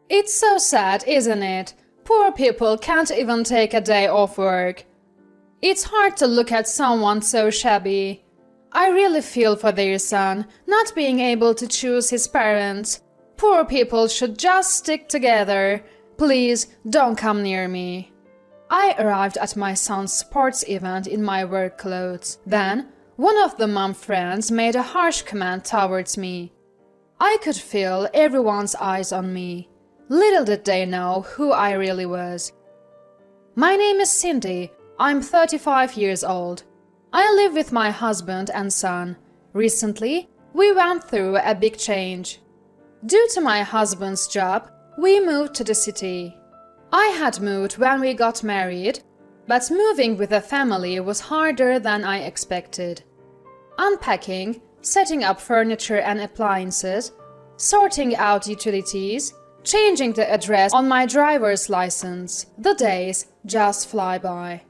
It's so sad, isn't it? Poor people can't even take a day off work. It's hard to look at someone so shabby. I really feel for their son, not being able to choose his parents. Poor people should just stick together. Please, don't come near me. I arrived at my son's sports event in my work clothes. Then, one of the mom friends made a harsh comment towards me. I could feel everyone's eyes on me. Little did they know who I really was. My name is Cindy. I'm 35 years old. I live with my husband and son. Recently, we went through a big change. Due to my husband's job, we moved to the city. I had moved when we got married, but moving with a family was harder than I expected. Unpacking, setting up furniture and appliances, sorting out utilities, changing the address on my driver's license, the days just fly by.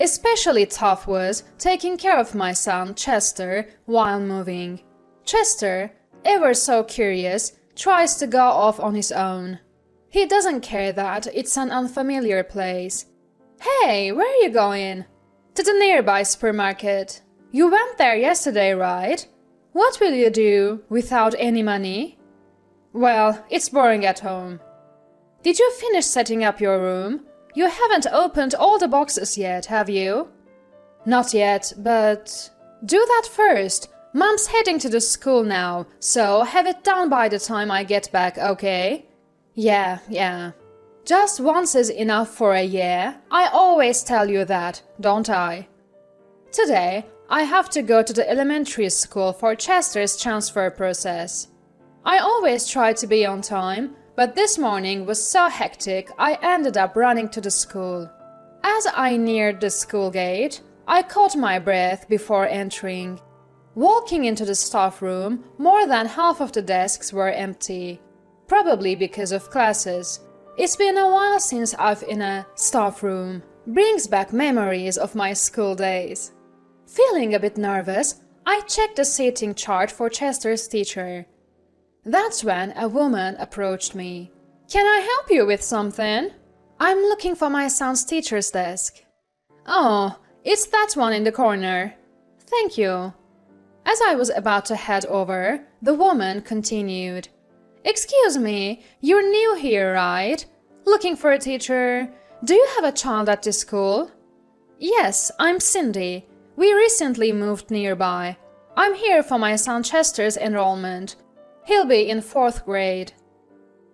Especially tough was taking care of my son, Chester, while moving. Chester, ever so curious, tries to go off on his own. He doesn't care that it's an unfamiliar place. Hey, where are you going? To the nearby supermarket. You went there yesterday, right? What will you do without any money? Well, it's boring at home. Did you finish setting up your room? You haven't opened all the boxes yet, have you? Not yet, but... Do that first. Mom's heading to the school now, so have it done by the time I get back, okay? Yeah. Just once is enough for a year. I always tell you that, don't I? Today, I have to go to the elementary school for Chester's transfer process. I always try to be on time, but this morning was so hectic I ended up running to the school. As I neared the school gate, I caught my breath before entering. Walking into the staff room, more than half of the desks were empty, probably because of classes. It's been a while since I've in a staff room. Brings back memories of my school days. Feeling a bit nervous, I checked the seating chart for Chester's teacher. That's when a woman approached me. Can I help you with something? I'm looking for my son's teacher's desk. Oh, it's that one in the corner. Thank you. As I was about to head over, the woman continued. Excuse me, you're new here, right? Looking for a teacher. Do you have a child at this school? Yes, I'm Cindy. We recently moved nearby. I'm here for my son Chester's enrollment. He'll be in 4th grade.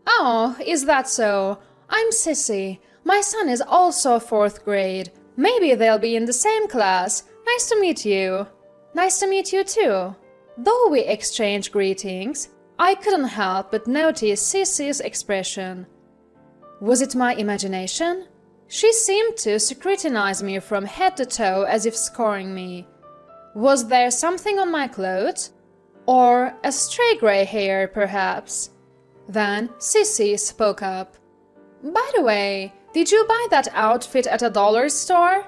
Oh, is that so? I'm Sissy. My son is also 4th grade. Maybe they'll be in the same class. Nice to meet you. Nice to meet you too. Though we exchanged greetings, I couldn't help but notice Sissy's expression. Was it my imagination? She seemed to scrutinize me from head to toe as if scoring me. Was there something on my clothes? Or a stray gray hair, perhaps? Then Sissy spoke up. By the way, did you buy that outfit at a dollar store?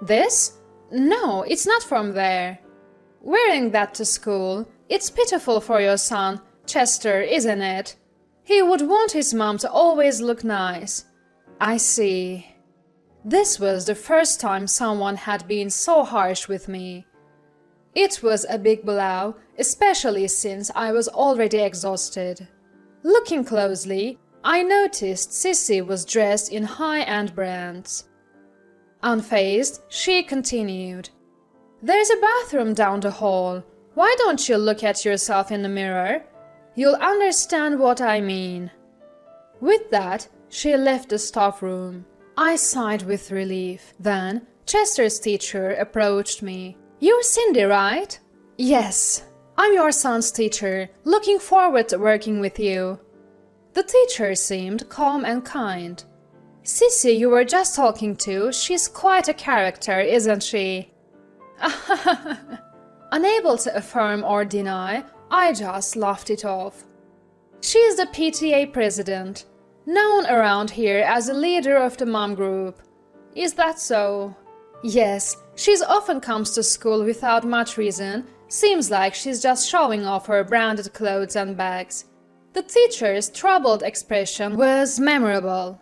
This? No, it's not from there. Wearing that to school, it's pitiful for your son, Chester, isn't it? He would want his mom to always look nice. I see. This was the first time someone had been so harsh with me. It was a big blow, especially since I was already exhausted. Looking closely, I noticed Sissy was dressed in high-end brands. Unfazed, she continued. There's a bathroom down the hall. Why don't you look at yourself in the mirror? You'll understand what I mean. With that, she left the staff room. I sighed with relief. Then, Chester's teacher approached me. You're Cindy, right? Yes. I'm your son's teacher. Looking forward to working with you. The teacher seemed calm and kind. Sissy you were just talking to, she's quite a character, isn't she? Unable to affirm or deny, I just laughed it off. She's the PTA president, known around here as the leader of the mom group. Is that so? Yes, she often comes to school without much reason. Seems like she's just showing off her branded clothes and bags. The teacher's troubled expression was memorable.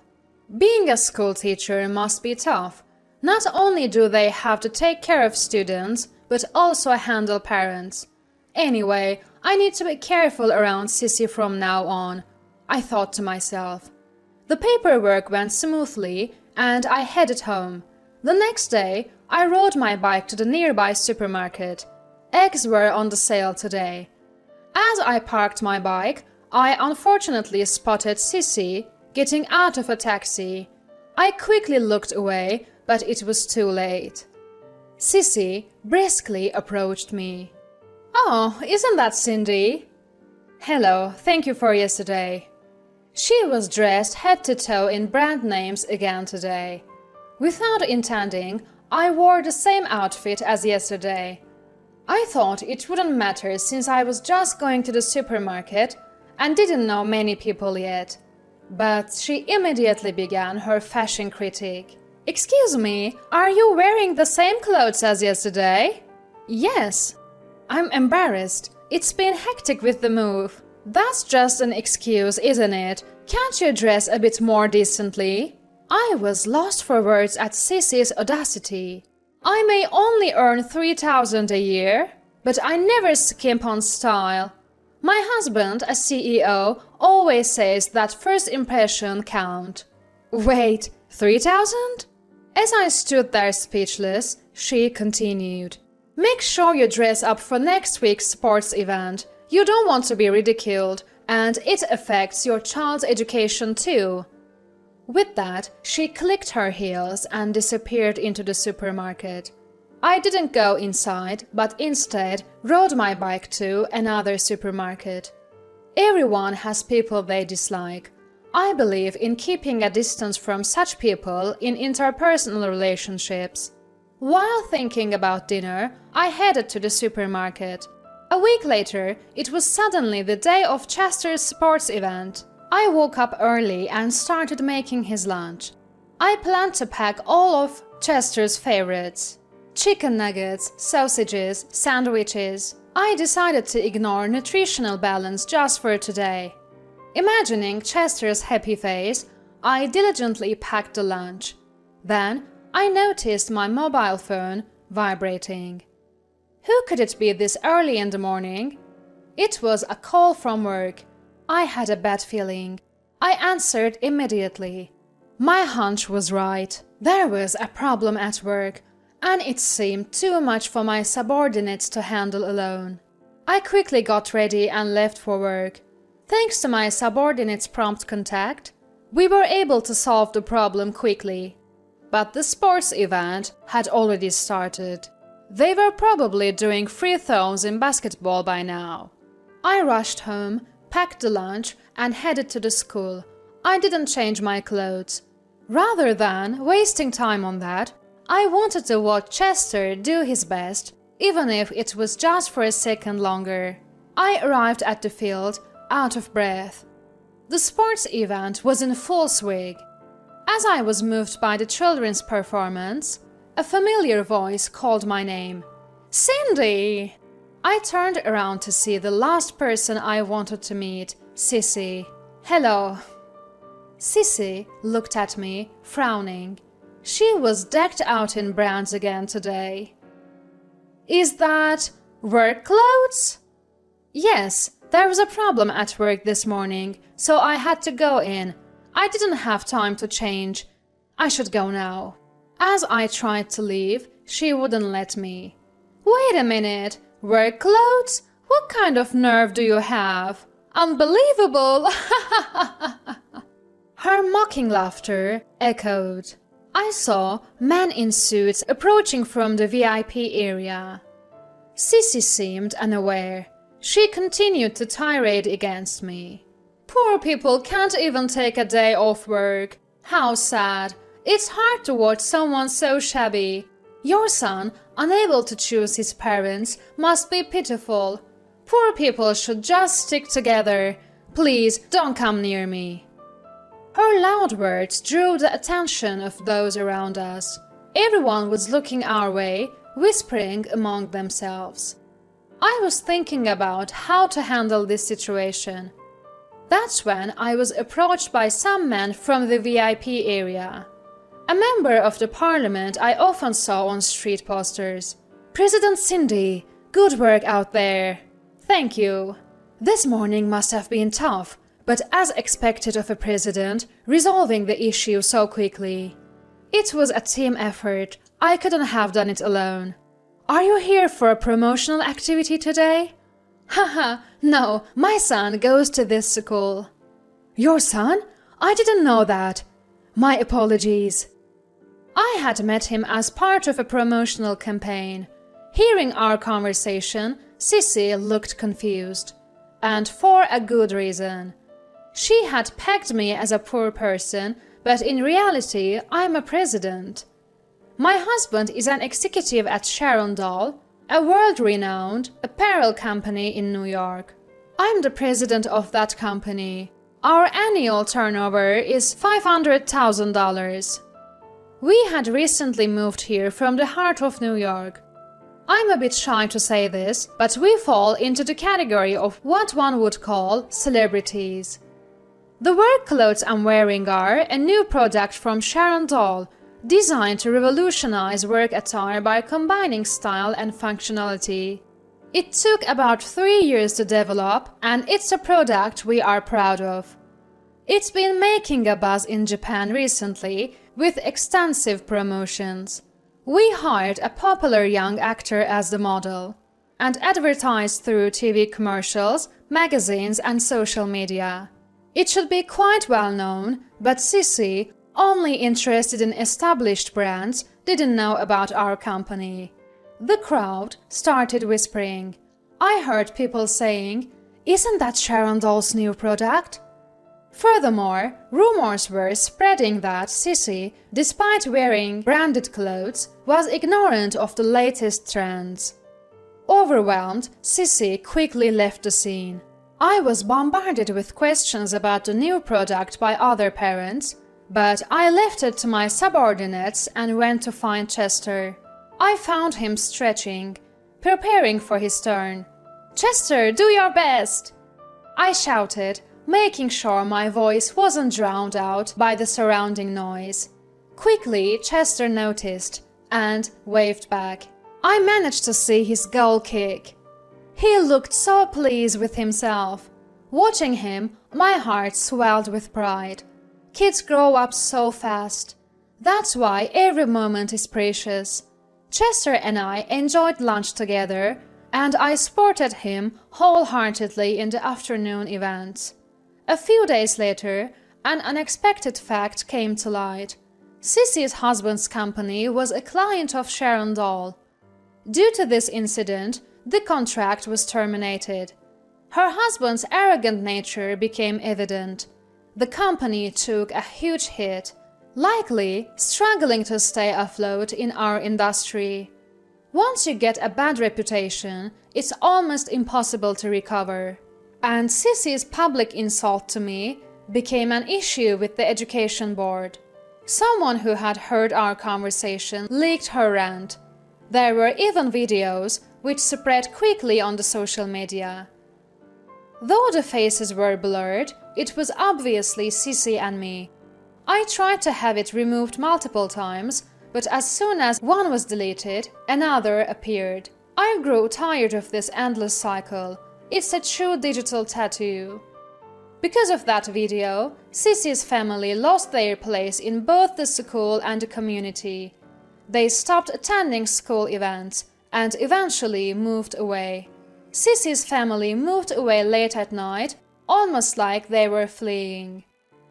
Being a school teacher must be tough. Not only do they have to take care of students, but also handle parents. Anyway, I need to be careful around Sissy from now on, I thought to myself. The paperwork went smoothly, and I headed home. The next day, I rode my bike to the nearby supermarket. Eggs were on the sale today. As I parked my bike, I unfortunately spotted Sissy getting out of a taxi. I quickly looked away, but it was too late. Sissy briskly approached me. "Oh, isn't that Cindy?" "Hello, thank you for yesterday." She was dressed head to toe in brand names again today. Without intending, I wore the same outfit as yesterday. I thought it wouldn't matter since I was just going to the supermarket and didn't know many people yet. But she immediately began her fashion critique. "Excuse me, are you wearing the same clothes as yesterday?" "Yes." "I'm embarrassed. It's been hectic with the move." "That's just an excuse, isn't it? Can't you dress a bit more decently?" I was lost for words at Sissy's audacity. I may only earn 3,000 a year, but I never skimp on style. My husband, a CEO, always says that first impression count. Wait, 3,000? As I stood there speechless, she continued. "Make sure you dress up for next week's sports event. You don't want to be ridiculed, and it affects your child's education too." With that, she clicked her heels and disappeared into the supermarket. I didn't go inside, but instead rode my bike to another supermarket. Everyone has people they dislike. I believe in keeping a distance from such people in interpersonal relationships. While thinking about dinner, I headed to the supermarket. A week later, it was suddenly the day of Chester's sports event. I woke up early and started making his lunch. I planned to pack all of Chester's favorites: chicken nuggets, sausages, sandwiches. I decided to ignore nutritional balance just for today. Imagining Chester's happy face, I diligently packed the lunch. Then I noticed my mobile phone vibrating. Who could it be this early in the morning? It was a call from work. I had a bad feeling. I answered immediately. My hunch was right. There was a problem at work, and it seemed too much for my subordinates to handle alone. I quickly got ready and left for work. Thanks to my subordinates' prompt contact, we were able to solve the problem quickly. But the sports event had already started. They were probably doing free throws in basketball by now. I rushed home, packed the lunch, and headed to the school. I didn't change my clothes. Rather than wasting time on that, I wanted to watch Chester do his best, even if it was just for a second longer. I arrived at the field, out of breath. The sports event was in full swing. As I was moved by the children's performance, a familiar voice called my name. "Cindy!" I turned around to see the last person I wanted to meet, Sissy. "Hello." Sissy looked at me, frowning. She was decked out in brands again today. "Is that work clothes?" "Yes, there was a problem at work this morning, so I had to go in. I didn't have time to change. I should go now." As I tried to leave, she wouldn't let me. "Wait a minute, work clothes? What kind of nerve do you have? Unbelievable!" Her mocking laughter echoed. I saw men in suits approaching from the VIP area. Sissy seemed unaware. She continued to tirade against me. "Poor people can't even take a day off work. How sad. It's hard to watch someone so shabby. Your son, unable to choose his parents, must be pitiful. Poor people should just stick together. Please don't come near me." Her loud words drew the attention of those around us. Everyone was looking our way, whispering among themselves. I was thinking about how to handle this situation. That's when I was approached by some man from the VIP area. A member of the parliament I often saw on street posters. "President Cindy, good work out there." "Thank you." "This morning must have been tough, but as expected of a president, resolving the issue so quickly." "It was a team effort. I couldn't have done it alone." "Are you here for a promotional activity today?" "Haha, no, my son goes to this school." "Your son? I didn't know that. My apologies." I had met him as part of a promotional campaign. Hearing our conversation, Sissy looked confused. And for a good reason. She had pegged me as a poor person, but in reality, I'm a president. My husband is an executive at Sharon Doll, a world-renowned apparel company in New York. I'm the president of that company. Our annual turnover is $500,000. We had recently moved here from the heart of New York. I'm a bit shy to say this, but we fall into the category of what one would call celebrities. The work clothes I'm wearing are a new product from Sharon Doll, designed to revolutionize work attire by combining style and functionality. It took about 3 years to develop, and it's a product we are proud of. It's been making a buzz in Japan recently, with extensive promotions. We hired a popular young actor as the model, and advertised through TV commercials, magazines, and social media. It should be quite well known, but Sissy, only interested in established brands, didn't know about our company. The crowd started whispering. I heard people saying, "Isn't that Sharon Doll's new product?" Furthermore, rumors were spreading that Sissy, despite wearing branded clothes, was ignorant of the latest trends. Overwhelmed, Sissy quickly left the scene. I was bombarded with questions about the new product by other parents, but I left it to my subordinates and went to find Chester. I found him stretching, preparing for his turn. "Chester, do your best!" I shouted, making sure my voice wasn't drowned out by the surrounding noise. Quickly, Chester noticed and waved back. I managed to see his goal kick. He looked so pleased with himself. Watching him, my heart swelled with pride. Kids grow up so fast. That's why every moment is precious. Chester and I enjoyed lunch together, and I supported him wholeheartedly in the afternoon events. A few days later, an unexpected fact came to light. Sissy's husband's company was a client of Sharon Doll. Due to this incident, the contract was terminated. Her husband's arrogant nature became evident. The company took a huge hit, likely struggling to stay afloat in our industry. Once you get a bad reputation, it's almost impossible to recover. And Sissy's public insult to me became an issue with the education board. Someone who had heard our conversation leaked her rant. There were even videos which spread quickly on the social media. Though the faces were blurred, it was obviously Sissy and me. I tried to have it removed multiple times, but as soon as one was deleted, another appeared. I grew tired of this endless cycle. It's a true digital tattoo. Because of that video, Sissy's family lost their place in both the school and the community. They stopped attending school events and eventually moved away. Sissy's family moved away late at night, almost like they were fleeing.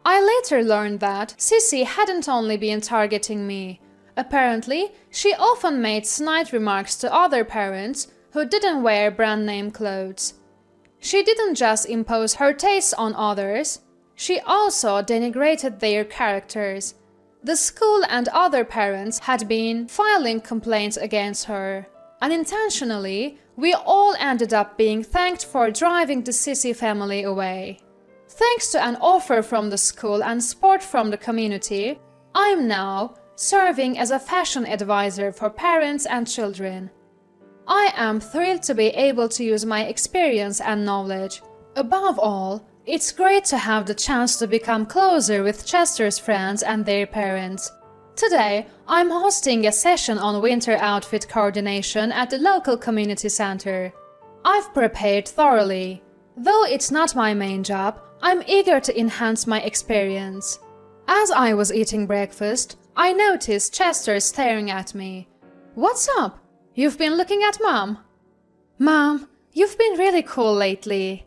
I later learned that Sissy hadn't only been targeting me. Apparently, she often made snide remarks to other parents who didn't wear brand-name clothes. She didn't just impose her tastes on others, she also denigrated their characters. The school and other parents had been filing complaints against her. Unintentionally, we all ended up being thanked for driving the Sissy family away. Thanks to an offer from the school and support from the community, I'm now serving as a fashion advisor for parents and children. I am thrilled to be able to use my experience and knowledge. Above all, It's great to have the chance to become closer with Chester's friends and their parents. Today, I'm hosting a session on winter outfit coordination at the local community center. I've prepared thoroughly. Though it's not my main job, I'm eager to enhance my experience. As I was eating breakfast, I noticed Chester staring at me. "What's up? You've been looking at Mom." "Mom, you've been really cool lately."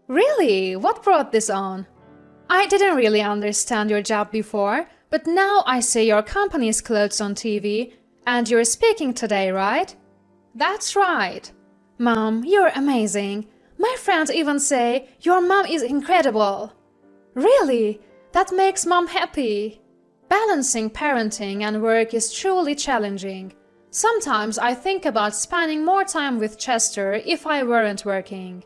"Really? What brought this on?" "I didn't really understand your job before, but now I see your company's clothes on TV, and you're speaking today, right?" "That's right." "Mom, you're amazing. My friends even say your mom is incredible." "Really? That makes Mom happy." Balancing parenting and work is truly challenging. Sometimes I think about spending more time with Chester if I weren't working.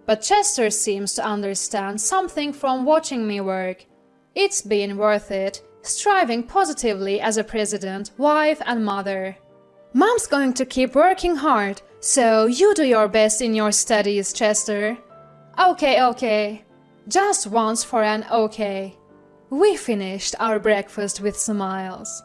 But Chester seems to understand something from watching me work. It's been worth it, striving positively as a president, wife, and mother. "Mom's going to keep working hard, so you do your best in your studies, Chester." Okay. Just once for an okay. We finished our breakfast with smiles.